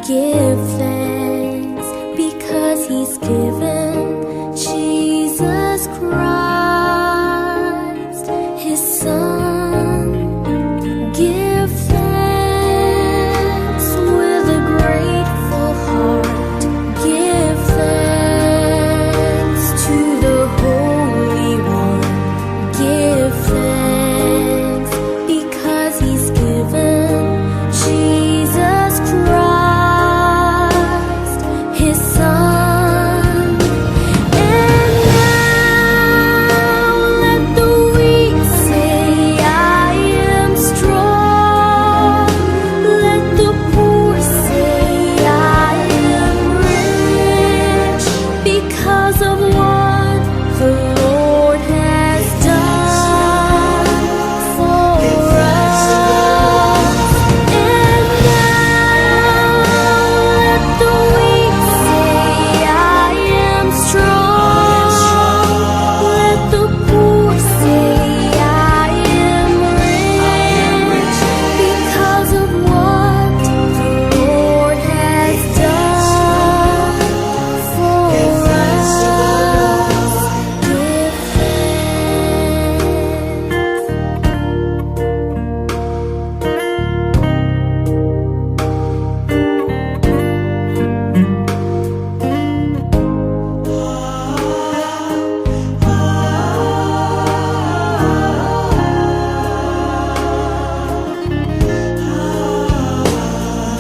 Give thanks because He's given Jesus Christ, His Son. Give thanks with a grateful heart. Give thanks to the Holy One. Give thanks because He's given Jesus Christ, His Son. And now let the weak say, I am strong. Let the poor say, I am rich because of what the Lord has done for us. And now let the weak say, I am strong. Let the poor say, I am rich because of what the Lord has done for us. Give thanks.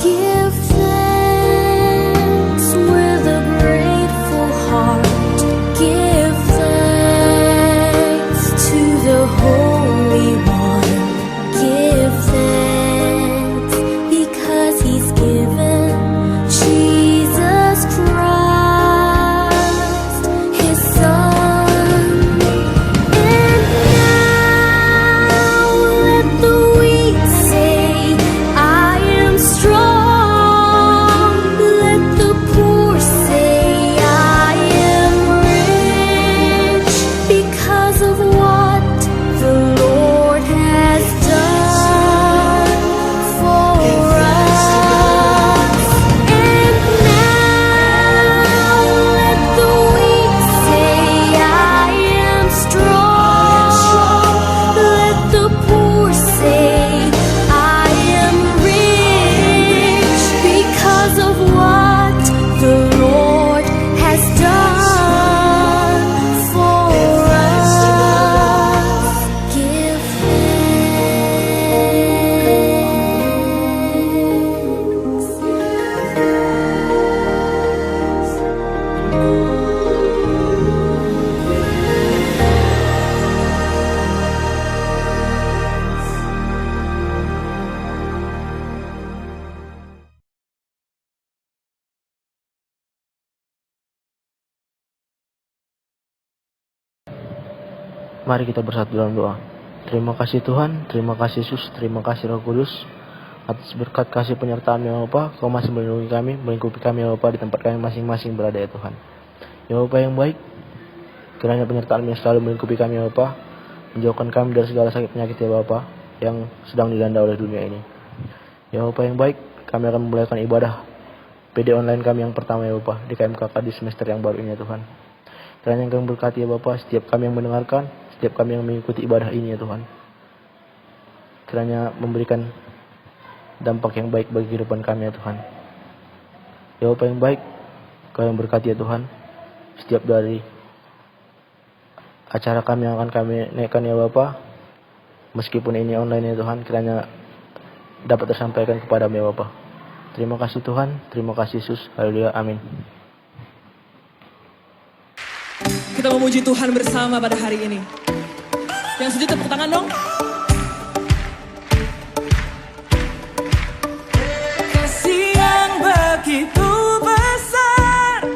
Give thanks with a grateful heart. Give thanks to the Holy One. Give thanks because He's given Jesus Christ, His Son. And now let the weak say, I am strong. Let the poor say, I am rich because of what the Lord has done for us. And now let the weak say, I am strong. Let the poor say, I am rich because of what the Lord has done for us. Give Mari kita bersatu dalam doa. Terima kasih Tuhan, terima kasih Yesus, terima kasih Roh Kudus atas berkat kasih penyertaan ya Bapa. Kau masih melindungi kami, melingkupi kami ya Bapa di tempat kami masing-masing berada ya Tuhan. Ya Bapa yang baik, kiranya penyertaan yang selalu melingkupi kami ya Bapa, menjauhkan kami dari segala sakit penyakit ya Bapa yang sedang dilanda oleh dunia ini. Ya Bapa yang baik, kami akan memulaikan ibadah PD online kami yang pertama ya Bapa di KMKK di semester yang baru ini ya Tuhan. Kiranya Engkau berkati ya Bapa setiap kami yang mendengarkan, setiap kami yang mengikuti ibadah ini ya Tuhan. Kiranya memberikan dampak yang baik bagi kehidupan kami ya Tuhan. Ya Bapa yang baik, Kau yang berkati ya Tuhan setiap dari acara kami yang akan kami naikkan ya Bapa, meskipun ini online ya Tuhan, kiranya dapat tersampaikan kepadamu ya Bapa. Terima kasih Tuhan, terima kasih Yesus, haleluya, amin. Kita memuji Tuhan bersama pada hari ini. Yang setuju tepuk tangan dong. Kasih yang begitu besar,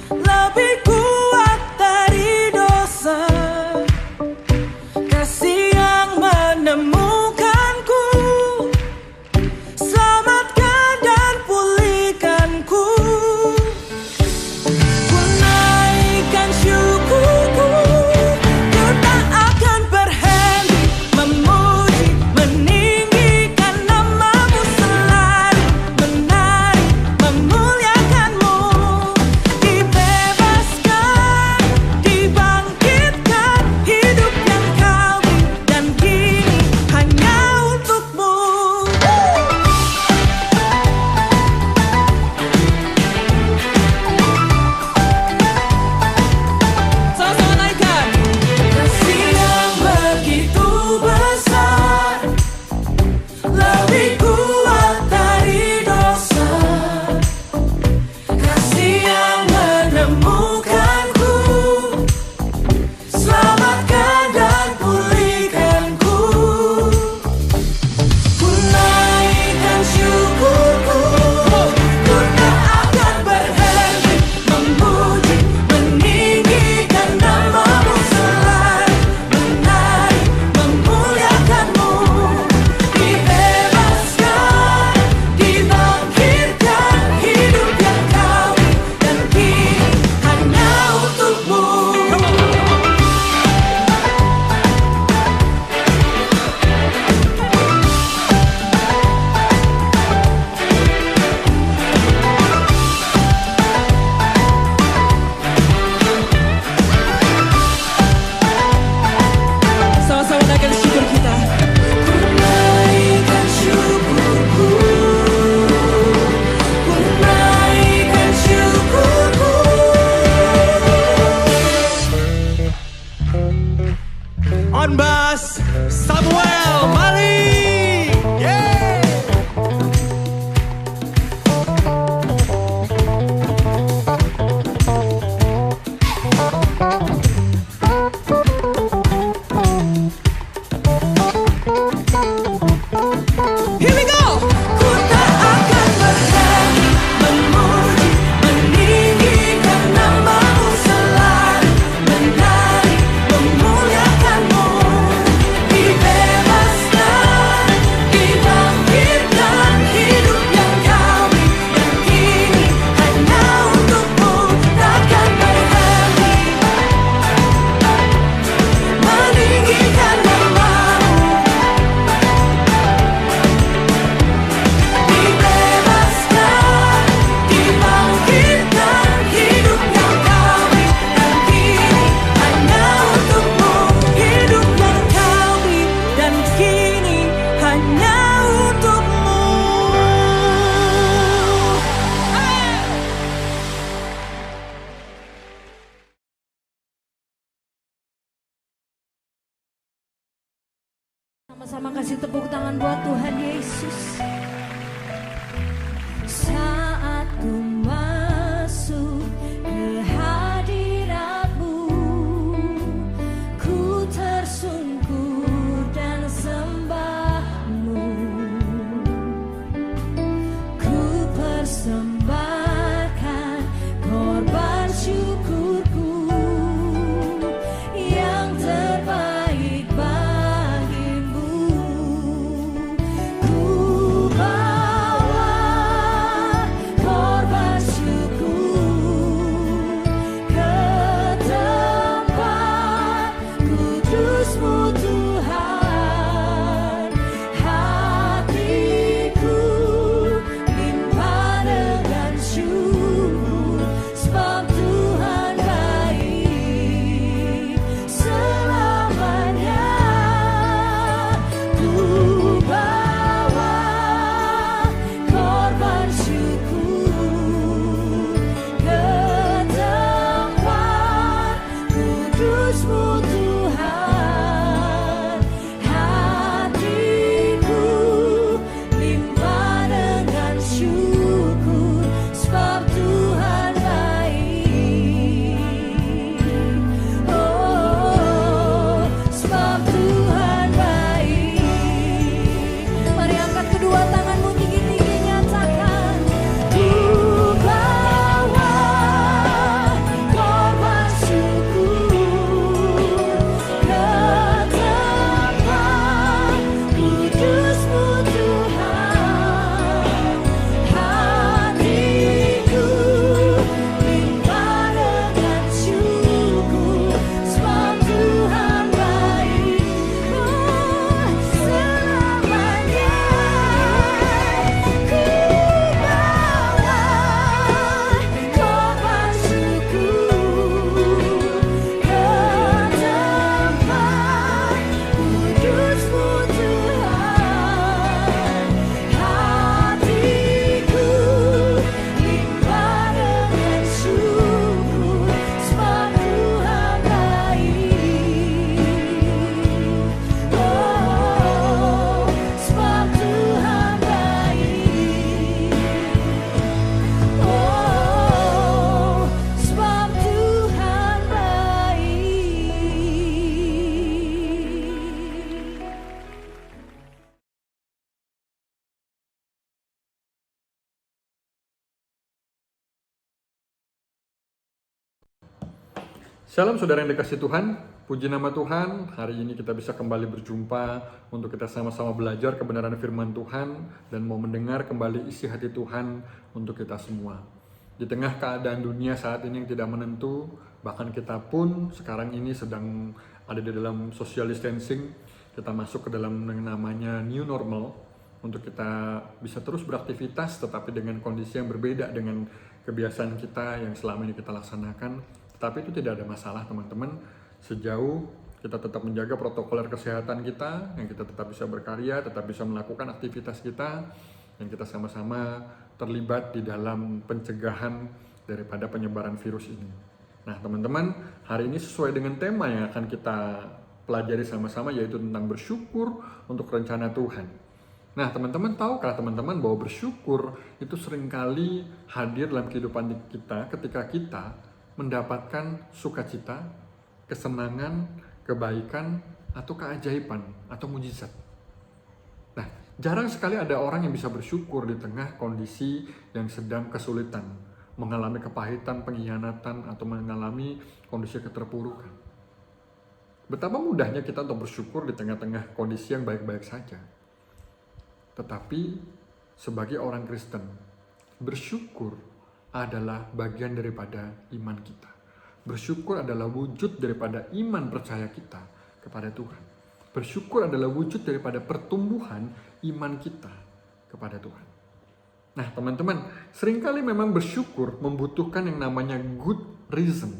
lebih kuat dari dosa. Kasih yang menemukanku, selamatkan dan pulihkanku. Ku naikkan syukurku, ku tak akan berhenti Sama-sama kasih tepuk tangan buat Tuhan Yesus. Saat ku masuk ke hadirat-Mu, ku tersungkur dan sembah-Mu. Ku persembahkan korban syukurku yang terbaik bagimu. Ku bawa korban syukur ke tempat kudus-Mu Tuhan. Hatiku limpah dengan syukur, sebab Tuhan baik selamanya. Ku bawa korban syukur ke tempat kudus-Mu Tuhan. Hatiku limpah dengan syukur, sebab Tuhan baik. Oh, sebab Tuhan baik. Mari angkat kedua tanganmu tinggi-tinggi, nyatakan. Ku bawa korban syukur ke tempat kudus-Mu Tuhan. Hatiku limpah dengan syukur, sebab Tuhan baik. Oh, selamanya. Ku bawa korban syukur ke tempat kudus-Mu Tuhan. Hatiku limpah dengan syukur, sebab Tuhan baik. Oh, sebab Tuhan baik. Oh, sebab Tuhan baik. Shalom saudara yang dikasih Tuhan, puji nama Tuhan. Hari ini kita bisa kembali berjumpa untuk kita sama-sama belajar kebenaran firman Tuhan dan mau mendengar kembali isi hati Tuhan untuk kita semua. Di tengah keadaan dunia saat ini yang tidak menentu, bahkan kita pun sekarang ini sedang ada di dalam social distancing, kita masuk ke dalam yang namanya new normal untuk kita bisa terus beraktivitas tetapi dengan kondisi yang berbeda dengan kebiasaan kita yang selama ini kita laksanakan. Tapi itu tidak ada masalah teman-teman, sejauh kita tetap menjaga protokoler kesehatan kita, yang kita tetap bisa berkarya, tetap bisa melakukan aktivitas kita, dan kita sama-sama terlibat di dalam pencegahan daripada penyebaran virus ini. Nah teman-teman, hari ini sesuai dengan tema yang akan kita pelajari sama-sama, yaitu tentang bersyukur untuk rencana Tuhan. Nah teman-teman tahukah teman-teman bahwa bersyukur itu seringkali hadir dalam kehidupan kita ketika kita mendapatkan sukacita, kesenangan, kebaikan, atau keajaiban, atau mujizat. Nah, jarang sekali ada orang yang bisa bersyukur di tengah kondisi yang sedang kesulitan, mengalami kepahitan, pengkhianatan, atau mengalami kondisi keterpurukan. Betapa mudahnya kita untuk bersyukur di tengah-tengah kondisi yang baik-baik saja. Tetapi, sebagai orang Kristen, bersyukur adalah bagian daripada iman kita. Bersyukur adalah wujud daripada iman percaya kita kepada Tuhan. Bersyukur adalah wujud daripada pertumbuhan iman kita kepada Tuhan. Nah teman-teman, seringkali memang bersyukur membutuhkan yang namanya good reason.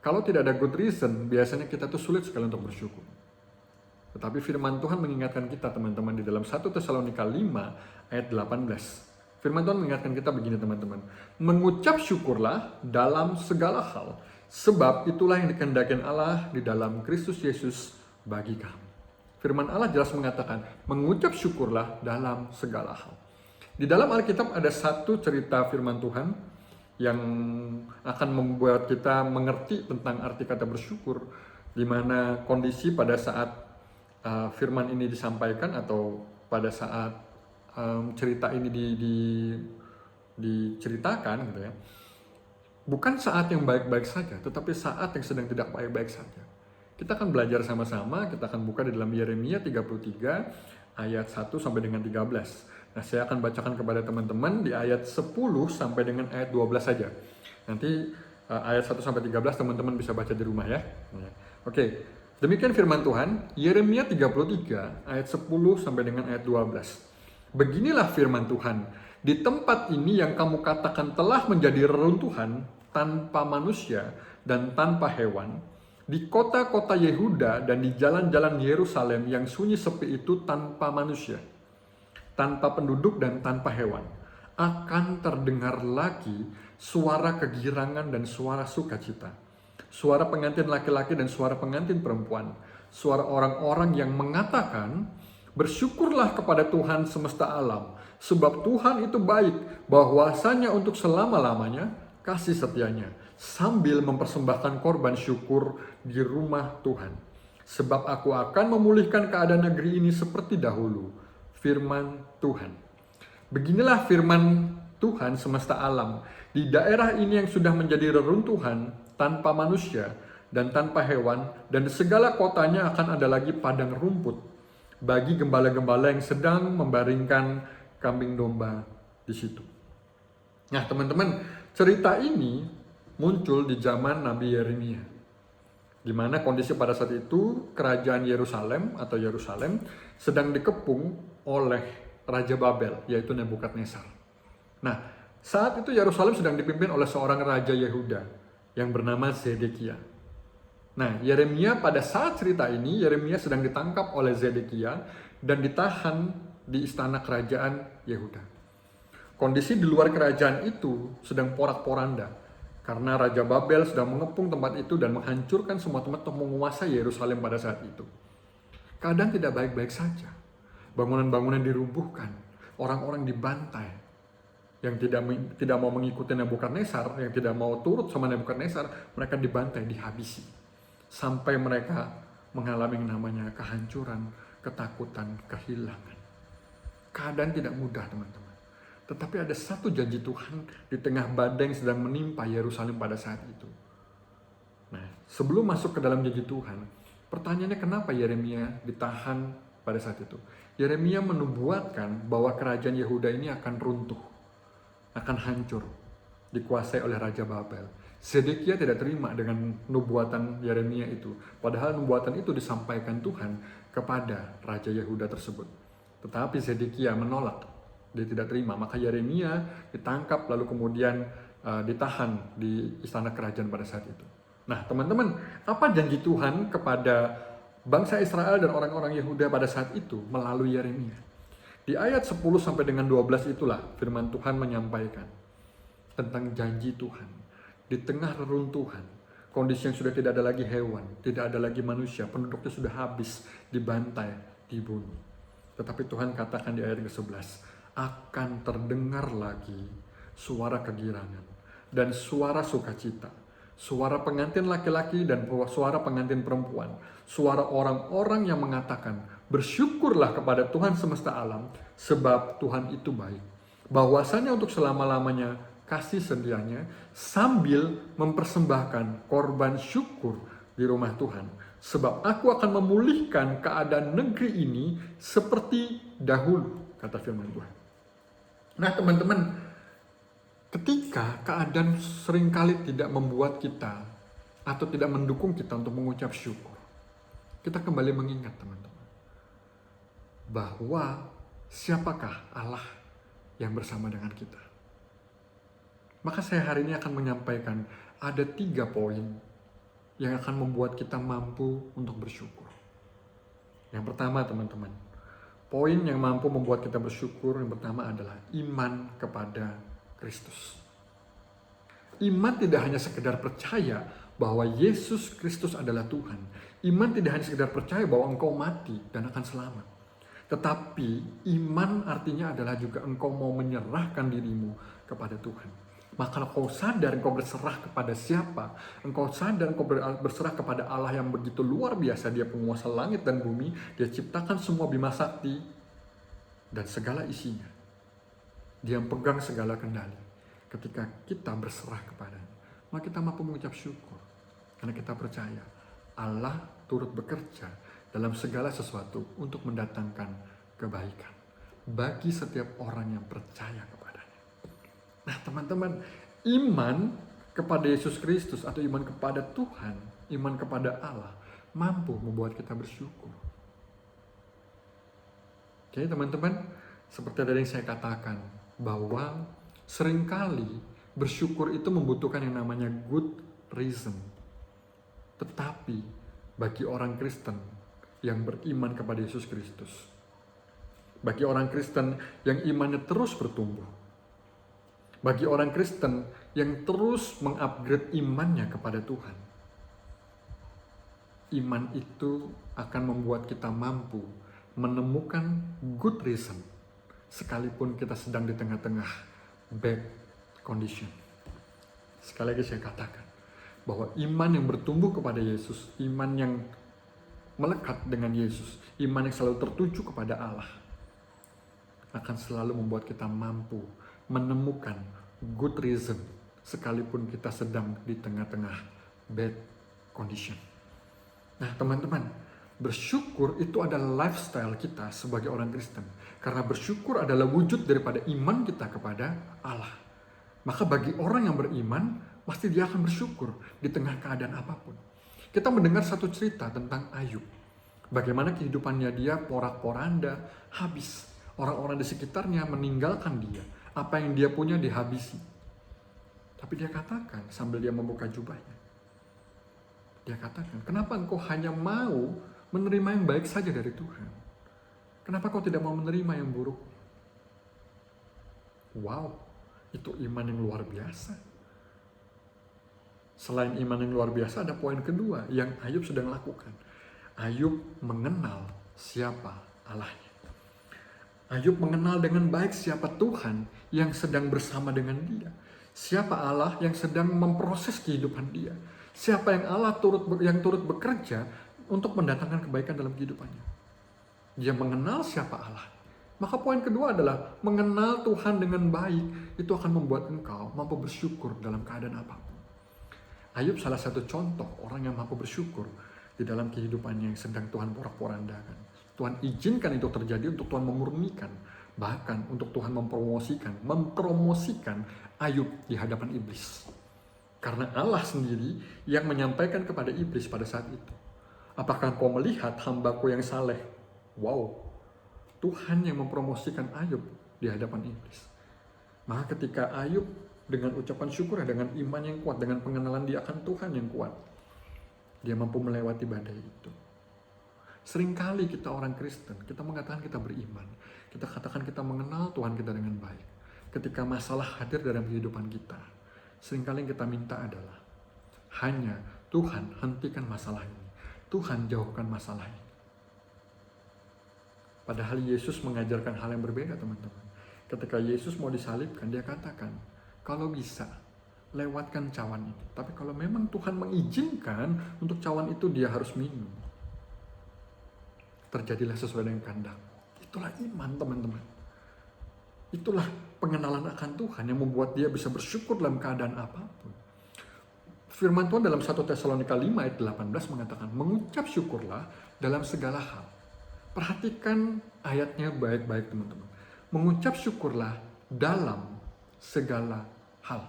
Kalau tidak ada good reason, biasanya kita tuh sulit sekali untuk bersyukur. Tetapi firman Tuhan mengingatkan kita teman-teman di dalam 1 Tesalonika 5 ayat 18. Firman Tuhan mengingatkan kita begini teman-teman. Mengucap syukurlah dalam segala hal. Sebab itulah yang dikehendaki Allah di dalam Kristus Yesus bagi kamu. Firman Allah jelas mengatakan, mengucap syukurlah dalam segala hal. Di dalam Alkitab ada satu cerita firman Tuhan yang akan membuat kita mengerti tentang arti kata bersyukur, di mana kondisi pada saat firman ini disampaikan atau pada saat cerita ini diceritakan gitu ya. Bukan saat yang baik-baik saja, tetapi saat yang sedang tidak baik-baik saja. Kita akan belajar sama-sama, kita akan buka di dalam Yeremia 33 ayat 1 sampai dengan 13. Nah, saya akan bacakan kepada teman-teman di ayat 10 sampai dengan ayat 12 saja. Nanti ayat 1 sampai 13 teman-teman bisa baca di rumah ya. Oke, demikian firman Tuhan, Yeremia 33 ayat 10 sampai dengan ayat 12. Beginilah firman Tuhan, di tempat ini yang kamu katakan telah menjadi reruntuhan tanpa manusia dan tanpa hewan, di kota-kota Yehuda dan di jalan-jalan Yerusalem yang sunyi sepi itu tanpa manusia, tanpa penduduk dan tanpa hewan, akan terdengar lagi suara kegirangan dan suara sukacita, suara pengantin laki-laki dan suara pengantin perempuan, suara orang-orang yang mengatakan, bersyukurlah kepada Tuhan semesta alam, sebab Tuhan itu baik, bahwasanya untuk selama-lamanya kasih setianya, sambil mempersembahkan korban syukur di rumah Tuhan. Sebab aku akan memulihkan keadaan negeri ini seperti dahulu. Firman Tuhan. Beginilah firman Tuhan semesta alam. Di daerah ini yang sudah menjadi reruntuhan tanpa manusia dan tanpa hewan, dan segala kotanya akan ada lagi padang rumput bagi gembala-gembala yang sedang membaringkan kambing domba di situ. Nah, teman-teman, cerita ini muncul di zaman Nabi Yeremia, di mana kondisi pada saat itu kerajaan Yerusalem atau Yerusalem sedang dikepung oleh Raja Babel, yaitu Nebukadnezar. Nah, saat itu Yerusalem sedang dipimpin oleh seorang Raja Yehuda yang bernama Zedekia. Nah, Yeremia pada saat cerita ini, Yeremia sedang ditangkap oleh Zedekia dan ditahan di istana kerajaan Yehuda. Kondisi di luar kerajaan itu sedang porak-poranda, karena Raja Babel sedang mengepung tempat itu dan menghancurkan semua tempat untuk menguasai Yerusalem pada saat itu. Keadaan tidak baik-baik saja. Bangunan-bangunan dirubuhkan, orang-orang dibantai. Yang tidak mau mengikuti Nebukadnezar, yang tidak mau turut sama Nebukadnezar, mereka dibantai, dihabisi. Sampai mereka mengalami yang namanya kehancuran, ketakutan, kehilangan. Keadaan tidak mudah, teman-teman. Tetapi ada satu janji Tuhan di tengah badai yang sedang menimpa Yerusalem pada saat itu. Nah, sebelum masuk ke dalam janji Tuhan, pertanyaannya kenapa Yeremia ditahan pada saat itu? Yeremia menubuatkan bahwa kerajaan Yehuda ini akan runtuh, akan hancur, dikuasai oleh Raja Babel. Zedekia tidak terima dengan nubuatan Yeremia itu, padahal nubuatan itu disampaikan Tuhan kepada Raja Yehuda tersebut. Tetapi Zedekia menolak. Dia tidak terima, maka Yeremia ditangkap lalu kemudian ditahan di istana kerajaan pada saat itu. Nah, teman-teman, apa janji Tuhan kepada bangsa Israel dan orang-orang Yehuda pada saat itu melalui Yeremia? Di ayat 10 sampai dengan 12 itulah firman Tuhan menyampaikan tentang janji Tuhan. Di tengah reruntuhan, kondisi yang sudah tidak ada lagi hewan, tidak ada lagi manusia, penduduknya sudah habis, dibantai, dibunuh. Tetapi Tuhan katakan di ayat ke-11, akan terdengar lagi suara kegirangan dan suara sukacita, suara pengantin laki-laki dan suara pengantin perempuan, suara orang-orang yang mengatakan, bersyukurlah kepada Tuhan semesta alam, sebab Tuhan itu baik, bahwasanya untuk selama-lamanya kasih setianya, sambil mempersembahkan korban syukur di rumah Tuhan, sebab aku akan memulihkan keadaan negeri ini seperti dahulu, kata firman Tuhan. Nah, teman-teman, ketika keadaan seringkali tidak membuat kita atau tidak mendukung kita untuk mengucap syukur, kita kembali mengingat, teman-teman, bahwa siapakah Allah yang bersama dengan kita. Maka saya hari ini akan menyampaikan ada 3 poin yang akan membuat kita mampu untuk bersyukur. Yang pertama, teman-teman, poin yang mampu membuat kita bersyukur yang pertama adalah iman kepada Kristus. Iman tidak hanya sekedar percaya bahwa Yesus Kristus adalah Tuhan. Iman tidak hanya sekedar percaya bahwa engkau mati dan akan selamat. Tetapi iman artinya adalah juga engkau mau menyerahkan dirimu kepada Tuhan. Maka engkau sadar engkau berserah kepada siapa? Engkau sadar engkau berserah kepada Allah yang begitu luar biasa. Dia penguasa langit dan bumi. Dia ciptakan semua bima sakti dan segala isinya. Dia pegang segala kendali. Ketika kita berserah kepadanya, maka kita mampu mengucap syukur. Karena kita percaya Allah turut bekerja dalam segala sesuatu untuk mendatangkan kebaikan bagi setiap orang yang percaya kepadanya. Nah teman-teman, iman kepada Yesus Kristus atau iman kepada Tuhan, iman kepada Allah, mampu membuat kita bersyukur. Oke teman-teman, seperti tadi yang saya katakan, bahwa seringkali bersyukur itu membutuhkan yang namanya good reason. Tetapi bagi orang Kristen yang beriman kepada Yesus Kristus, bagi orang Kristen yang imannya terus bertumbuh, bagi orang Kristen yang terus mengupgrade imannya kepada Tuhan, iman itu akan membuat kita mampu menemukan good reason sekalipun kita sedang di tengah-tengah bad condition. Sekali lagi saya katakan bahwa iman yang bertumbuh kepada Yesus, iman yang melekat dengan Yesus, iman yang selalu tertuju kepada Allah, akan selalu membuat kita mampu menemukan good reason sekalipun kita sedang di tengah-tengah bad condition. Nah teman-teman, bersyukur itu adalah lifestyle kita sebagai orang Kristen. Karena bersyukur adalah wujud daripada iman kita kepada Allah. Maka bagi orang yang beriman, pasti dia akan bersyukur di tengah keadaan apapun. Kita mendengar satu cerita tentang Ayub. Bagaimana kehidupannya dia porak-poranda, habis. Orang-orang di sekitarnya meninggalkan dia. Apa yang dia punya dihabisi. Tapi dia katakan sambil dia membuka jubahnya. Dia katakan, kenapa engkau hanya mau menerima yang baik saja dari Tuhan? Kenapa kau tidak mau menerima yang buruk? Wow, itu iman yang luar biasa. Selain iman yang luar biasa, ada poin kedua yang Ayub sedang lakukan. Ayub mengenal siapa Allahnya. Ayub mengenal dengan baik siapa Tuhan yang sedang bersama dengan dia. Siapa Allah yang sedang memproses kehidupan dia. Siapa yang Allah yang turut bekerja untuk mendatangkan kebaikan dalam kehidupannya. Dia mengenal siapa Allah. Maka poin kedua adalah mengenal Tuhan dengan baik. Itu akan membuat engkau mampu bersyukur dalam keadaan apapun. Ayub salah satu contoh orang yang mampu bersyukur di dalam kehidupannya yang sedang Tuhan porak-porandakan. Tuhan izinkan itu terjadi untuk Tuhan memurnikan. Bahkan untuk Tuhan mempromosikan Ayub di hadapan iblis. Karena Allah sendiri yang menyampaikan kepada iblis pada saat itu. Apakah kau melihat hambaku yang saleh? Wow, Tuhan yang mempromosikan Ayub di hadapan iblis. Maka ketika Ayub dengan ucapan syukur, dengan iman yang kuat, dengan pengenalan dia akan Tuhan yang kuat, dia mampu melewati badai itu. Seringkali kita orang Kristen, kita mengatakan kita beriman. Kita katakan kita mengenal Tuhan kita dengan baik. Ketika masalah hadir dalam kehidupan kita, seringkali yang kita minta adalah hanya Tuhan hentikan masalah ini. Tuhan jauhkan masalah ini. Padahal Yesus mengajarkan hal yang berbeda teman-teman. Ketika Yesus mau disalibkan, dia katakan, kalau bisa, lewatkan cawan ini. Tapi kalau memang Tuhan mengizinkan untuk cawan itu dia harus minum, terjadilah sesuai dengan kehendak. Itulah iman teman-teman. Itulah pengenalan akan Tuhan yang membuat dia bisa bersyukur dalam keadaan apapun. Firman Tuhan dalam 1 Tesalonika 5 ayat 18 mengatakan, mengucap syukurlah dalam segala hal. Perhatikan ayatnya baik-baik teman-teman. Mengucap syukurlah dalam segala hal.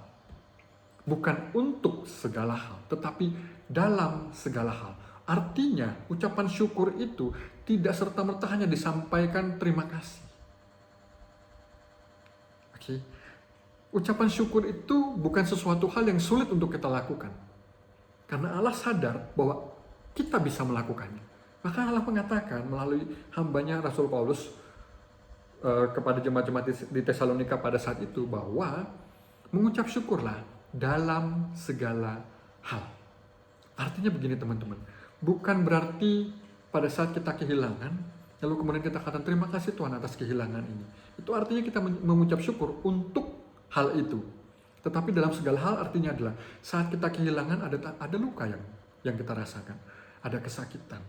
Bukan untuk segala hal, tetapi dalam segala hal. Artinya, ucapan syukur itu tidak serta-merta hanya disampaikan terima kasih. Oke. Ucapan syukur itu bukan sesuatu hal yang sulit untuk kita lakukan. Karena Allah sadar bahwa kita bisa melakukannya. Maka Allah mengatakan melalui hambanya Rasul Paulus kepada jemaat-jemaat di Tesalonika pada saat itu bahwa mengucap syukurlah dalam segala hal. Artinya begini teman-teman, bukan berarti pada saat kita kehilangan, lalu kemudian kita katakan terima kasih Tuhan atas kehilangan ini. Itu artinya kita mengucap syukur untuk hal itu. Tetapi dalam segala hal artinya adalah saat kita kehilangan ada luka yang kita rasakan. Ada kesakitan,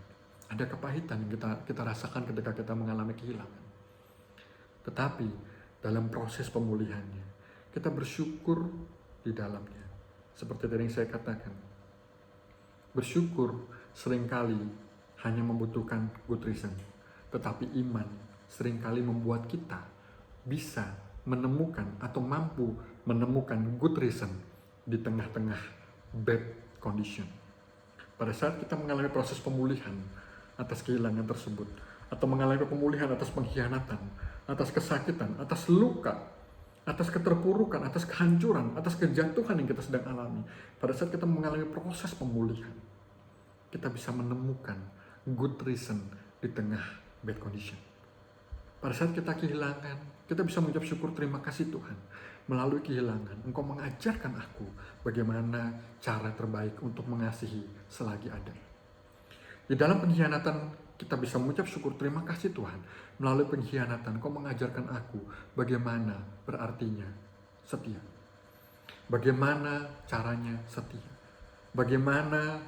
ada kepahitan yang kita rasakan ketika kita mengalami kehilangan. Tetapi dalam proses pemulihannya, kita bersyukur di dalamnya. Seperti tadi yang saya katakan, bersyukur seringkali hanya membutuhkan good reason. Tetapi iman seringkali membuat kita bisa menemukan atau mampu menemukan good reason di tengah-tengah bad condition. Pada saat kita mengalami proses pemulihan atas kehilangan tersebut, atau mengalami pemulihan atas pengkhianatan, atas kesakitan, atas luka, atas keterpurukan, atas kehancuran, atas kejatuhan yang kita sedang alami. Pada saat kita mengalami proses pemulihan, kita bisa menemukan good reason di tengah bad condition. Pada saat kita kehilangan, kita bisa mengucap syukur terima kasih Tuhan. Melalui kehilangan, Engkau mengajarkan aku bagaimana cara terbaik untuk mengasihi selagi ada. Di dalam pengkhianatan, kita bisa mengucap syukur terima kasih Tuhan. Melalui pengkhianatan, Engkau mengajarkan aku bagaimana berartinya setia. Bagaimana caranya setia. Bagaimana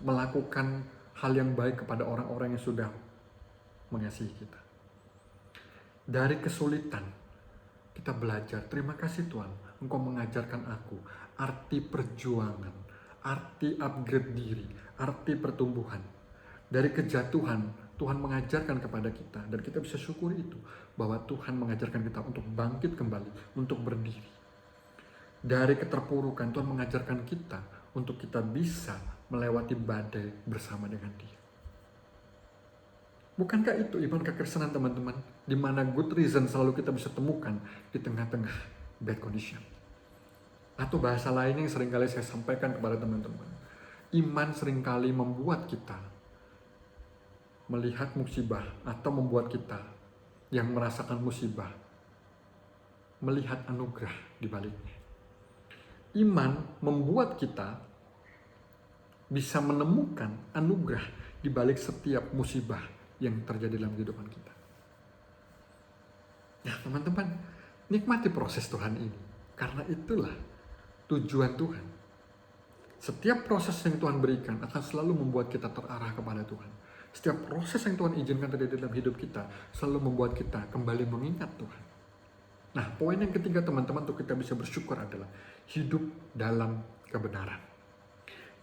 melakukan hal yang baik kepada orang-orang yang sudah mengasihi kita. Dari kesulitan, kita belajar, terima kasih Tuhan, Engkau mengajarkan aku arti perjuangan, arti upgrade diri, arti pertumbuhan. Dari kejatuhan, Tuhan mengajarkan kepada kita, dan kita bisa syukuri itu, bahwa Tuhan mengajarkan kita untuk bangkit kembali, untuk berdiri. Dari keterpurukan, Tuhan mengajarkan kita untuk kita bisa melewati badai bersama dengan Dia. Bukankah itu iman kekristenan teman-teman? Di mana good reason selalu kita bisa temukan di tengah-tengah bad condition. Atau bahasa lainnya yang seringkali saya sampaikan kepada teman-teman. Iman seringkali membuat kita melihat musibah atau membuat kita yang merasakan musibah melihat anugerah di baliknya. Iman membuat kita bisa menemukan anugerah di balik setiap musibah yang terjadi dalam kehidupan kita. Ya teman-teman, nikmati proses Tuhan ini. Karena itulah tujuan Tuhan. Setiap proses yang Tuhan berikan akan selalu membuat kita terarah kepada Tuhan. Setiap proses yang Tuhan izinkan terjadi dalam hidup kita selalu membuat kita kembali mengingat Tuhan. Nah, poin yang ketiga teman-teman untuk kita bisa bersyukur adalah hidup dalam kebenaran.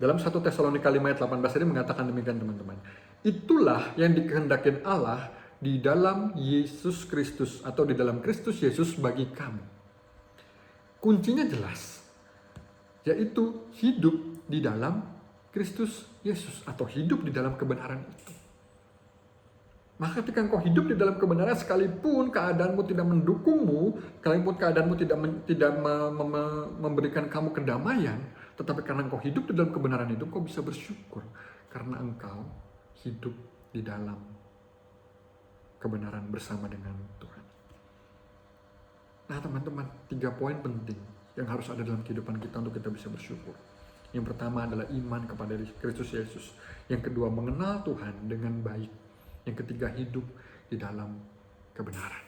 Dalam 1 Tesalonika 5 ayat 18 ini mengatakan demikian teman-teman. Itulah yang dikehendaki Allah di dalam Yesus Kristus atau di dalam Kristus Yesus bagi kamu. Kuncinya jelas, yaitu hidup di dalam Kristus Yesus atau hidup di dalam kebenaran itu. Maka ketika engkau hidup di dalam kebenaran, sekalipun keadaanmu tidak mendukungmu, sekalipun keadaanmu tidak memberikan kamu kedamaian, tetapi karena engkau hidup di dalam kebenaran itu, engkau bisa bersyukur karena engkau hidup di dalam kebenaran bersama dengan Tuhan. Nah teman-teman, 3 poin penting yang harus ada dalam kehidupan kita untuk kita bisa bersyukur. Yang pertama adalah iman kepada Kristus Yesus. Yang kedua, mengenal Tuhan dengan baik. Yang ketiga, hidup di dalam kebenaran.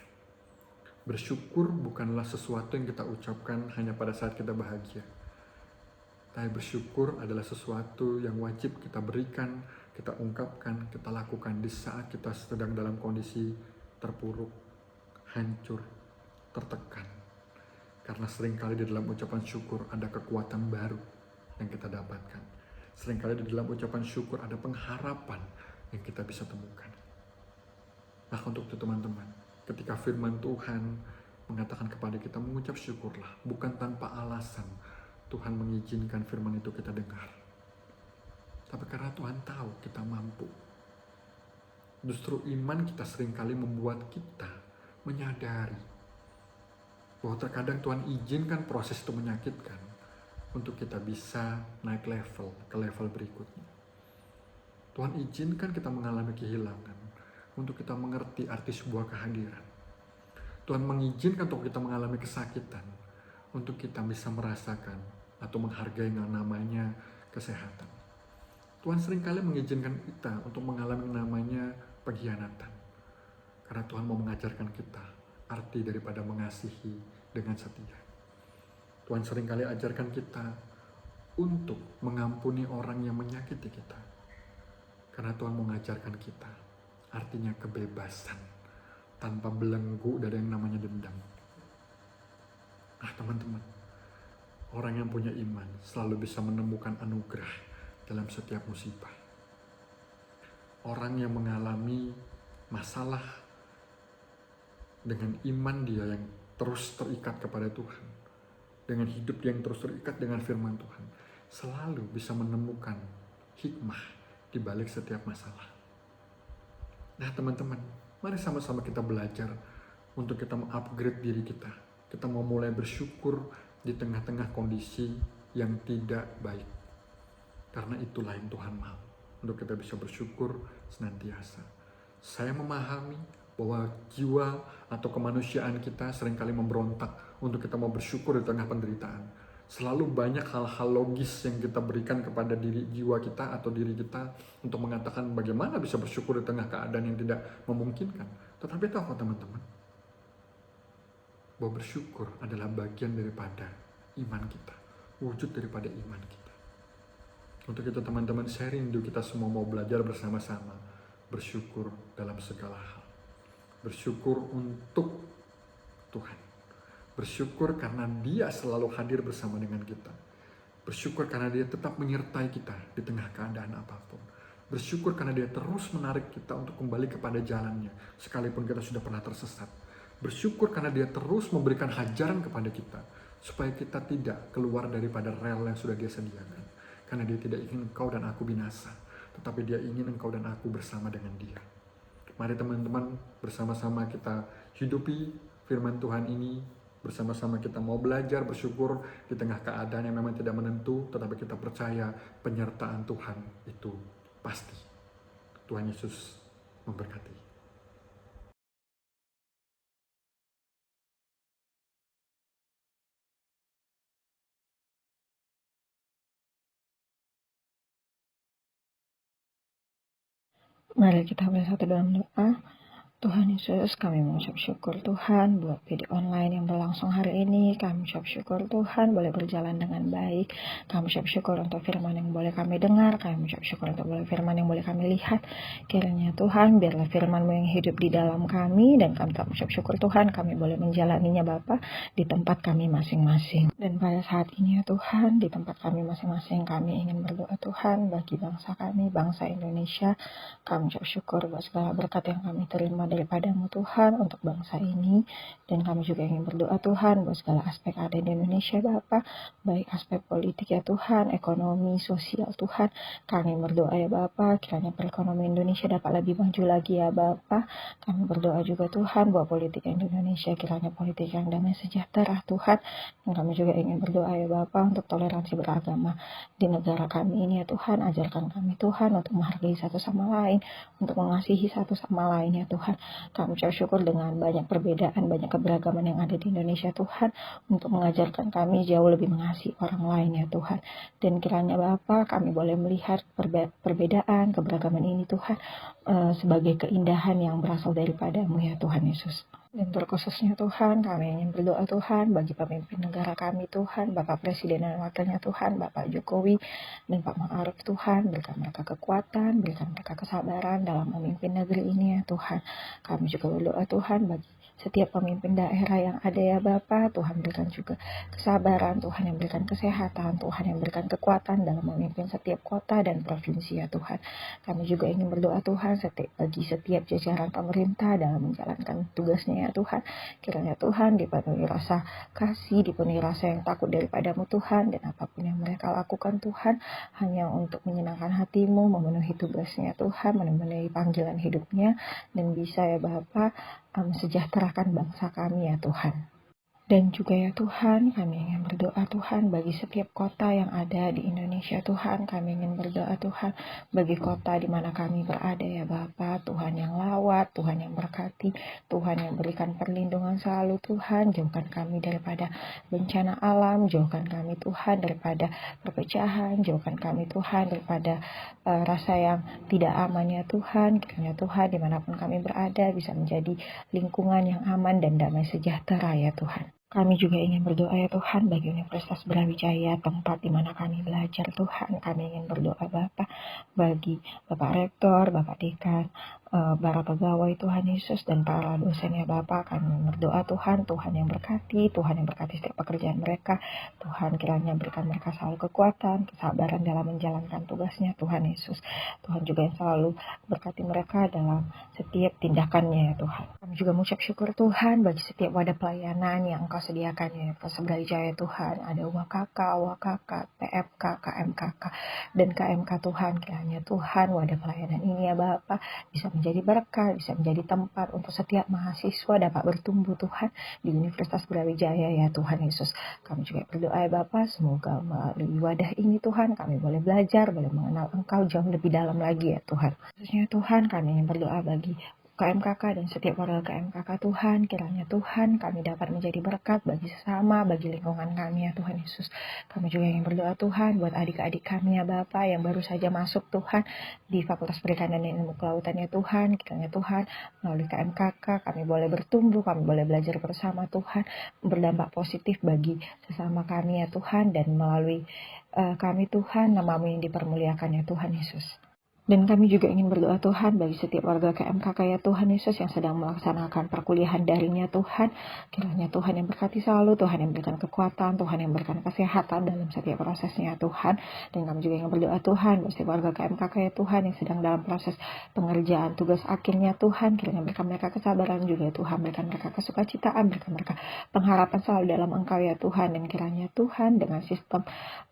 Bersyukur bukanlah sesuatu yang kita ucapkan hanya pada saat kita bahagia. Tapi bersyukur adalah sesuatu yang wajib kita berikan, kita ungkapkan, kita lakukan di saat kita sedang dalam kondisi terpuruk, hancur, tertekan. Karena seringkali di dalam ucapan syukur ada kekuatan baru yang kita dapatkan. Seringkali di dalam ucapan syukur ada pengharapan yang kita bisa temukan. Nah untuk itu teman-teman, ketika firman Tuhan mengatakan kepada kita mengucap syukurlah, bukan tanpa alasan Tuhan mengizinkan firman itu kita dengar. Tapi karena Tuhan tahu kita mampu. Justru iman kita seringkali membuat kita menyadari bahwa terkadang Tuhan izinkan proses itu menyakitkan untuk kita bisa naik level ke level berikutnya. Tuhan izinkan kita mengalami kehilangan untuk kita mengerti arti sebuah kehadiran. Tuhan mengizinkan untuk kita mengalami kesakitan untuk kita bisa merasakan atau menghargai yang namanya kesehatan. Tuhan seringkali mengizinkan kita untuk mengalami namanya pengkhianatan. Karena Tuhan mau mengajarkan kita arti daripada mengasihi dengan setia. Tuhan seringkali ajarkan kita untuk mengampuni orang yang menyakiti kita. Karena Tuhan mengajarkan kita artinya kebebasan tanpa belenggu dari yang namanya dendam. Teman-teman, orang yang punya iman selalu bisa menemukan anugerah dalam setiap musibah. Orang yang mengalami masalah dengan iman dia yang terus terikat kepada Tuhan, dengan hidup yang terus terikat dengan firman Tuhan, selalu bisa menemukan hikmah di balik setiap masalah. Teman-teman, mari sama-sama kita belajar untuk kita mengupgrade diri kita. Kita mau mulai bersyukur di tengah-tengah kondisi yang tidak baik. Karena itulah yang Tuhan mau, untuk kita bisa bersyukur senantiasa. Saya memahami bahwa jiwa atau kemanusiaan kita seringkali memberontak untuk kita mau bersyukur di tengah penderitaan. Selalu banyak hal-hal logis yang kita berikan kepada diri jiwa kita atau diri kita untuk mengatakan bagaimana bisa bersyukur di tengah keadaan yang tidak memungkinkan. Tetapi tahu teman-teman, bahwa bersyukur adalah bagian daripada iman kita, wujud daripada iman kita. Untuk itu teman-teman, saya rindu kita semua mau belajar bersama-sama bersyukur dalam segala hal. Bersyukur untuk Tuhan. Bersyukur karena Dia selalu hadir bersama dengan kita. Bersyukur karena Dia tetap menyertai kita di tengah keadaan apapun. Bersyukur karena Dia terus menarik kita untuk kembali kepada jalannya, sekalipun kita sudah pernah tersesat. Bersyukur karena Dia terus memberikan hajaran kepada kita, supaya kita tidak keluar daripada rel yang sudah Dia sediakan. Karena Dia tidak ingin engkau dan aku binasa, tetapi Dia ingin engkau dan aku bersama dengan Dia. Mari teman-teman, bersama-sama kita hidupi firman Tuhan ini, bersama-sama kita mau belajar bersyukur di tengah keadaan yang memang tidak menentu, tetapi kita percaya penyertaan Tuhan itu pasti. Tuhan Yesus memberkati. Mari kita bersatu dalam doa. Tuhan Yesus, kami mengucap syukur Tuhan buat video online yang berlangsung hari ini. Kami ucap syukur Tuhan boleh berjalan dengan baik. Kami ucap syukur untuk firman yang boleh kami dengar. Kami ucap syukur untuk firman yang boleh kami lihat. Kiranya Tuhan, biarlah firman-Mu yang hidup di dalam kami. Dan kami ucap syukur Tuhan, kami boleh menjalaninya Bapa di tempat kami masing-masing. Dan pada saat ini ya Tuhan, di tempat kami masing-masing, kami ingin berdoa Tuhan bagi bangsa kami, bangsa Indonesia. Kami ucap syukur buat segala berkat yang kami terima daripada-Mu Tuhan untuk bangsa ini. Dan kami juga ingin berdoa Tuhan buat segala aspek ada di Indonesia Bapa, baik aspek politik ya Tuhan, ekonomi, sosial Tuhan. Kami berdoa ya Bapa, kiranya perekonomian Indonesia dapat lebih maju lagi ya Bapa. Kami berdoa juga Tuhan buat politik yang di Indonesia, kiranya politik yang damai sejahtera Tuhan. Dan kami juga ingin berdoa ya Bapa untuk toleransi beragama di negara kami ini ya Tuhan. Ajarkan kami Tuhan untuk menghargai satu sama lain, untuk mengasihi satu sama lain ya Tuhan. Kami ucap syukur dengan banyak perbedaan, banyak keberagaman yang ada di Indonesia Tuhan, untuk mengajarkan kami jauh lebih mengasihi orang lain ya Tuhan. Dan kiranya Bapa, kami boleh melihat perbedaan, keberagaman ini Tuhan sebagai keindahan yang berasal daripada-Mu ya Tuhan Yesus. Dan terkhususnya Tuhan, kami ingin berdoa Tuhan bagi pemimpin negara kami Tuhan, Bapak Presiden dan Wakilnya Tuhan, Bapak Jokowi dan Pak Ma'ruf Tuhan. Berikan mereka kekuatan, berikan mereka kesabaran dalam memimpin negeri ini ya Tuhan. Kami juga berdoa Tuhan bagi setiap pemimpin daerah yang ada ya Bapa. Tuhan berikan juga kesabaran, Tuhan yang berikan kesehatan, Tuhan yang berikan kekuatan dalam memimpin setiap kota dan provinsi ya Tuhan. Kami juga ingin berdoa Tuhan bagi setiap jajaran pemerintah dalam menjalankan tugasnya ya Tuhan. Kiranya Tuhan dipenuhi rasa kasih, dipenuhi rasa yang takut daripada-Mu Tuhan, dan apapun yang mereka lakukan Tuhan hanya untuk menyenangkan hati-Mu, memenuhi tugasnya Tuhan, memenuhi panggilan hidupnya, dan bisa ya Bapa mesejahterakan bangsa kami ya Tuhan. Dan juga ya Tuhan, kami ingin berdoa Tuhan bagi setiap kota yang ada di Indonesia Tuhan. Kami ingin berdoa Tuhan bagi kota di mana kami berada ya Bapa. Tuhan yang lawat, Tuhan yang berkati, Tuhan yang berikan perlindungan selalu Tuhan. Jauhkan kami daripada bencana alam, jauhkan kami Tuhan daripada perpecahan, jauhkan kami Tuhan daripada rasa yang tidak aman ya Tuhan. Kiranya Tuhan dimanapun kami berada bisa menjadi lingkungan yang aman dan damai sejahtera ya Tuhan. Kami juga ingin berdoa ya Tuhan bagi Universitas Brawijaya, tempat di mana kami belajar Tuhan. Kami ingin berdoa Bapa bagi Bapak Rektor, Bapak Dekan, para pegawai Tuhan Yesus dan para dosen ya Bapa. Kami berdoa Tuhan, Tuhan yang berkati, Tuhan yang berkati setiap pekerjaan mereka. Tuhan kiranya berikan mereka selalu kekuatan, kesabaran dalam menjalankan tugasnya Tuhan Yesus. Tuhan juga yang selalu berkati mereka dalam setiap tindakannya ya Tuhan. Kami juga mengucap syukur Tuhan bagi setiap wadah pelayanan yang Engkau sediakan ya Universitas Brawijaya Tuhan. Ada UKK, WKK, PFK, KMKK, dan KMK Tuhan. Kiranya Tuhan wadah pelayanan ini ya Bapa bisa menjadi berkat, bisa menjadi tempat untuk setiap mahasiswa dapat bertumbuh Tuhan di Universitas Brawijaya ya Tuhan Yesus. Kami juga berdoa ya Bapa, semoga melalui wadah ini Tuhan kami boleh belajar, boleh mengenal Engkau jauh lebih dalam lagi ya Tuhan. Khususnya Tuhan kami ingin berdoa bagi KMKK dan setiap warga KMKK Tuhan, kiranya Tuhan kami dapat menjadi berkat bagi sesama, bagi lingkungan kami ya Tuhan Yesus. Kami juga ingin berdoa Tuhan buat adik-adik kami ya Bapa yang baru saja masuk Tuhan di Fakultas Perikanan dan Ilmu Kelautan ya Tuhan. Kiranya Tuhan melalui KMKK kami boleh bertumbuh, kami boleh belajar bersama Tuhan, berdampak positif bagi sesama kami ya Tuhan, dan melalui kami Tuhan namamu yang dipermuliakan ya Tuhan Yesus. Dan kami juga ingin berdoa Tuhan bagi setiap warga KMKK ya Tuhan Yesus yang sedang melaksanakan perkuliahan daringnya Tuhan. Kiranya Tuhan yang berkati selalu, Tuhan yang berikan kekuatan, Tuhan yang berikan kesehatan dalam setiap prosesnya ya Tuhan. Dan kami juga ingin berdoa Tuhan bagi setiap warga KMKK ya Tuhan yang sedang dalam proses pengerjaan tugas akhirnya Tuhan. Kiranya berikan mereka kesabaran juga ya Tuhan, berikan mereka kesukacitaan, berikan mereka pengharapan selalu dalam Engkau ya Tuhan. Dan kiranya Tuhan dengan sistem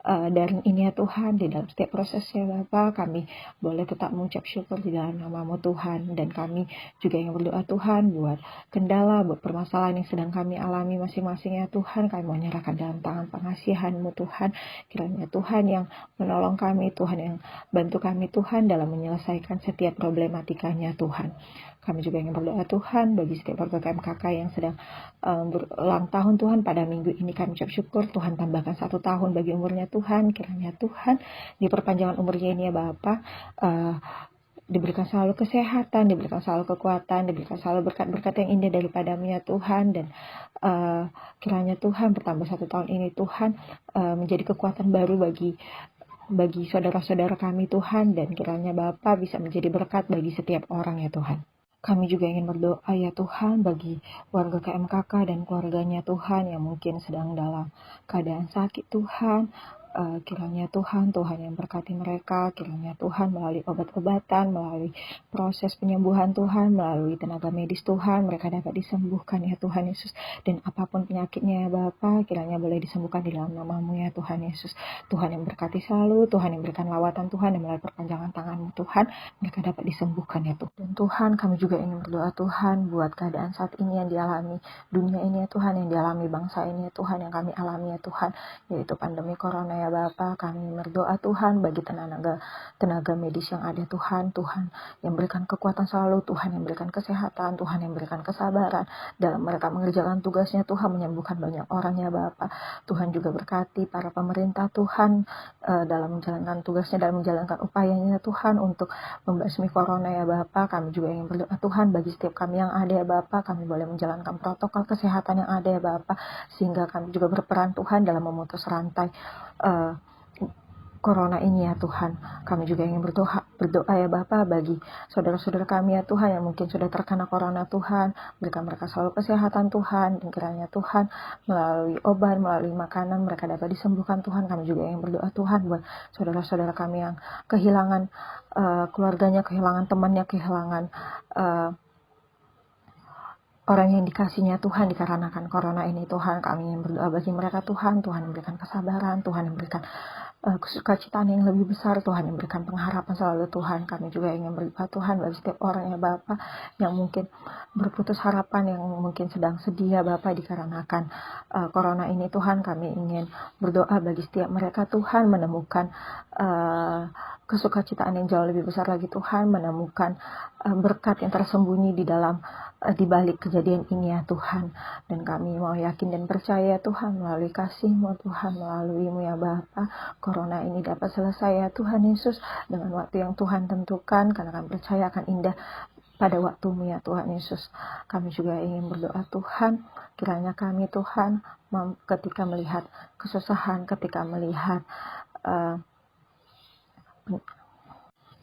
daring ini ya Tuhan, di dalam setiap prosesnya Bapa kami boleh tetap mengucap syukur di dalam namamu Tuhan. Dan kami juga ingin berdoa Tuhan buat kendala, buat permasalahan yang sedang kami alami masing-masing ya Tuhan. Kami menyerahkan dalam tangan pengasihan-Mu Tuhan. Kiranya Tuhan yang menolong kami, Tuhan yang bantu kami Tuhan dalam menyelesaikan setiap problematikanya Tuhan. Kami juga ingin berdoa Tuhan bagi setiap warga KMKK yang sedang berulang tahun Tuhan pada minggu ini. Kami ucap syukur Tuhan tambahkan 1 tahun bagi umurnya Tuhan. Kiranya Tuhan di perpanjangan umurnya ini ya Bapa diberikan selalu kesehatan, diberikan selalu kekuatan, diberikan selalu berkat-berkat yang indah daripada-Mu ya Tuhan. Dan kiranya Tuhan bertambah 1 tahun ini Tuhan menjadi kekuatan baru bagi saudara-saudara kami Tuhan. Dan kiranya Bapa bisa menjadi berkat bagi setiap orang ya Tuhan. Kami juga ingin berdoa ya Tuhan bagi warga KMKK dan keluarganya Tuhan yang mungkin sedang dalam keadaan sakit Tuhan. Kiranya Tuhan yang berkati mereka, kiranya Tuhan melalui obat-obatan, melalui proses penyembuhan Tuhan, melalui tenaga medis Tuhan, mereka dapat disembuhkan ya Tuhan Yesus. Dan apapun penyakitnya ya Bapa, kiranya boleh disembuhkan di dalam namamu ya Tuhan Yesus. Tuhan yang berkati selalu, Tuhan yang berikan lawatan Tuhan, dan melalui perpanjangan tangan-Mu Tuhan, mereka dapat disembuhkan ya Tuhan. Dan Tuhan kami juga ingin berdoa Tuhan buat keadaan saat ini yang dialami dunia ini ya Tuhan, yang dialami bangsa ini ya Tuhan, yang kami alami ya Tuhan, yaitu pandemi corona ya Bapa. Kami berdoa Tuhan bagi tenaga medis yang ada Tuhan yang berikan kekuatan selalu, Tuhan yang berikan kesehatan, Tuhan yang berikan kesabaran dalam mereka mengerjakan tugasnya Tuhan, menyembuhkan banyak orang ya Bapa. Tuhan juga berkati para pemerintah Tuhan dalam menjalankan tugasnya, dalam menjalankan upayanya Tuhan untuk membasmi corona ya Bapa. Kami juga ingin berdoa Tuhan bagi setiap kami yang ada ya Bapa, kami boleh menjalankan protokol kesehatan yang ada ya Bapa, sehingga kami juga berperan Tuhan dalam memutus rantai corona ini ya Tuhan. Kami juga ingin berdoa ya Bapa bagi saudara-saudara kami ya Tuhan yang mungkin sudah terkena corona Tuhan. Berikan mereka selalu kesehatan Tuhan, dan kiranya Tuhan melalui obat, melalui makanan mereka dapat disembuhkan Tuhan. Kami juga ingin berdoa Tuhan buat saudara-saudara kami yang kehilangan keluarganya, kehilangan temannya, kehilangan orang yang dikasihnya Tuhan dikarenakan corona ini. Tuhan, kami ingin berdoa bagi mereka Tuhan. Tuhan memberikan kesabaran, Tuhan memberikan kesukacitaan yang lebih besar, Tuhan memberikan pengharapan selalu Tuhan. Kami juga ingin berdoa Tuhan bagi setiap orang ya Bapa yang mungkin berputus harapan, yang mungkin sedang sedih ya Bapa dikarenakan corona ini Tuhan. Kami ingin berdoa bagi setiap mereka Tuhan, menemukan kesukacitaan yang jauh lebih besar lagi Tuhan, menemukan berkat yang tersembunyi di balik kejadian ini ya Tuhan. Dan kami mau yakin dan percaya Tuhan, melalui kasih-Mu Tuhan, melalui-Mu ya Bapa, corona ini dapat selesai ya Tuhan Yesus, dengan waktu yang Tuhan tentukan, karena kami percaya akan indah pada waktu-Mu ya Tuhan Yesus. Kami juga ingin berdoa Tuhan, kiranya kami Tuhan ketika melihat kesusahan, ketika melihat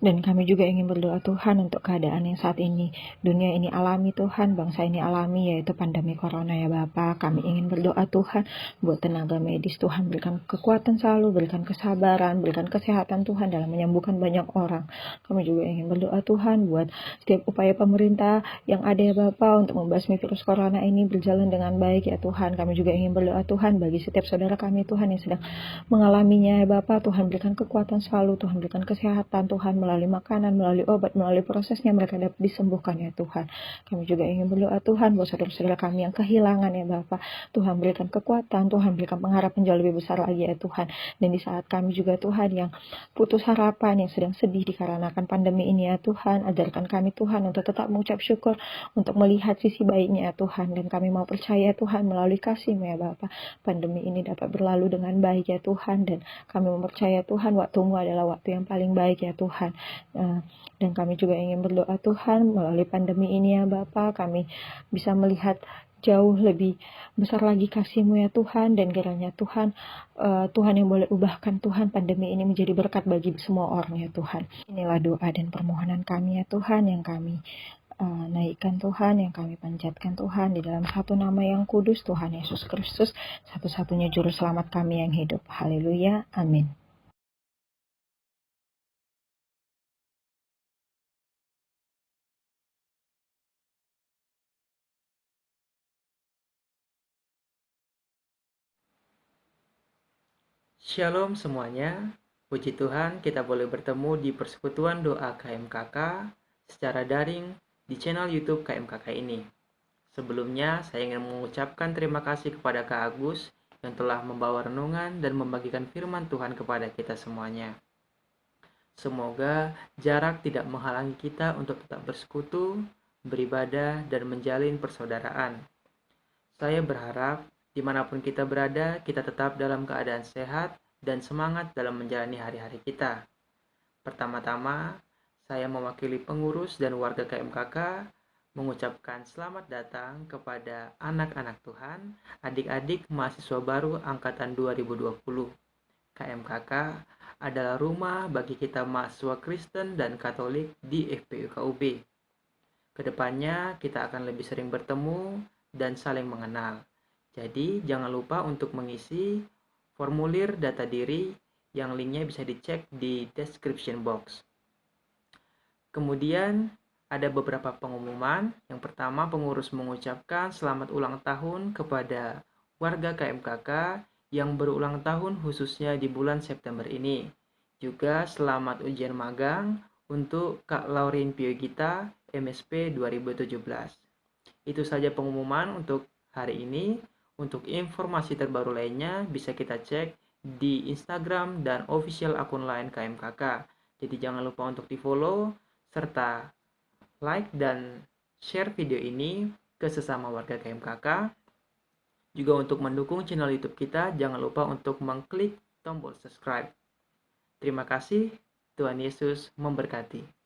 dan kami juga ingin berdoa Tuhan untuk keadaan yang saat ini dunia ini alami Tuhan, bangsa ini alami, yaitu pandemi corona ya Bapa. Kami ingin berdoa Tuhan buat tenaga medis Tuhan, berikan kekuatan selalu, berikan kesabaran, berikan kesehatan Tuhan dalam menyembuhkan banyak orang. Kami juga ingin berdoa Tuhan buat setiap upaya pemerintah yang ada ya Bapa untuk membasmi virus corona ini berjalan dengan baik ya Tuhan. Kami juga ingin berdoa Tuhan bagi setiap saudara kami Tuhan yang sedang mengalaminya ya Bapa. Tuhan berikan kekuatan selalu, Tuhan berikan kesehatan Tuhan, melalui makanan, melalui obat, melalui prosesnya mereka dapat disembuhkan ya Tuhan. Kami juga ingin berdoa Tuhan buat saudara-saudara kami yang kehilangan ya Bapa. Tuhan berikan kekuatan, Tuhan berikan pengharapan jauh lebih besar lagi ya Tuhan. Dan di saat kami juga Tuhan yang putus harapan, yang sedang sedih dikarenakan pandemi ini ya Tuhan, ajarkan kami Tuhan untuk tetap mengucap syukur, untuk melihat sisi baiknya ya Tuhan. Dan kami mau percaya Tuhan melalui kasih-Mu ya Bapa, pandemi ini dapat berlalu dengan baik ya Tuhan. Dan kami mempercaya Tuhan waktu-Mu adalah waktu yang paling baik ya Tuhan. Dan kami juga ingin berdoa Tuhan melalui pandemi ini ya Bapa, kami bisa melihat jauh lebih besar lagi kasih-Mu ya Tuhan. Dan kiranya Tuhan, Tuhan yang boleh ubahkan Tuhan pandemi ini menjadi berkat bagi semua orang ya Tuhan. Inilah doa dan permohonan kami ya Tuhan, yang kami naikkan Tuhan, yang kami panjatkan Tuhan di dalam satu nama yang kudus, Tuhan Yesus Kristus, satu-satunya juru selamat kami yang hidup. Haleluya, amin. Shalom semuanya, puji Tuhan kita boleh bertemu di persekutuan doa KMKK secara daring di channel YouTube KMKK ini. Sebelumnya saya ingin mengucapkan terima kasih kepada Kak Agus yang telah membawa renungan dan membagikan firman Tuhan kepada kita semuanya. Semoga jarak tidak menghalangi kita untuk tetap bersekutu, beribadah, dan menjalin persaudaraan. Saya berharap dimanapun kita berada, kita tetap dalam keadaan sehat dan semangat dalam menjalani hari-hari kita. Pertama-tama, saya mewakili pengurus dan warga KMKK mengucapkan selamat datang kepada anak-anak Tuhan, adik-adik mahasiswa baru angkatan 2020. KMKK adalah rumah bagi kita mahasiswa Kristen dan Katolik di FPU KUB. Kedepannya kita akan lebih sering bertemu dan saling mengenal. Jadi jangan lupa untuk mengisi formulir data diri yang linknya bisa dicek di description box. Kemudian ada beberapa pengumuman. Yang pertama, pengurus mengucapkan selamat ulang tahun kepada warga KMKK yang berulang tahun khususnya di bulan September ini. Juga selamat ujian magang untuk Kak Laurin Piogita MSP 2017. Itu saja pengumuman untuk hari ini. Untuk informasi terbaru lainnya bisa kita cek di Instagram dan official akun lain KMKK. Jadi jangan lupa untuk di-follow serta like dan share video ini ke sesama warga KMKK. Juga untuk mendukung channel YouTube kita, jangan lupa untuk mengklik tombol subscribe. Terima kasih, Tuhan Yesus memberkati.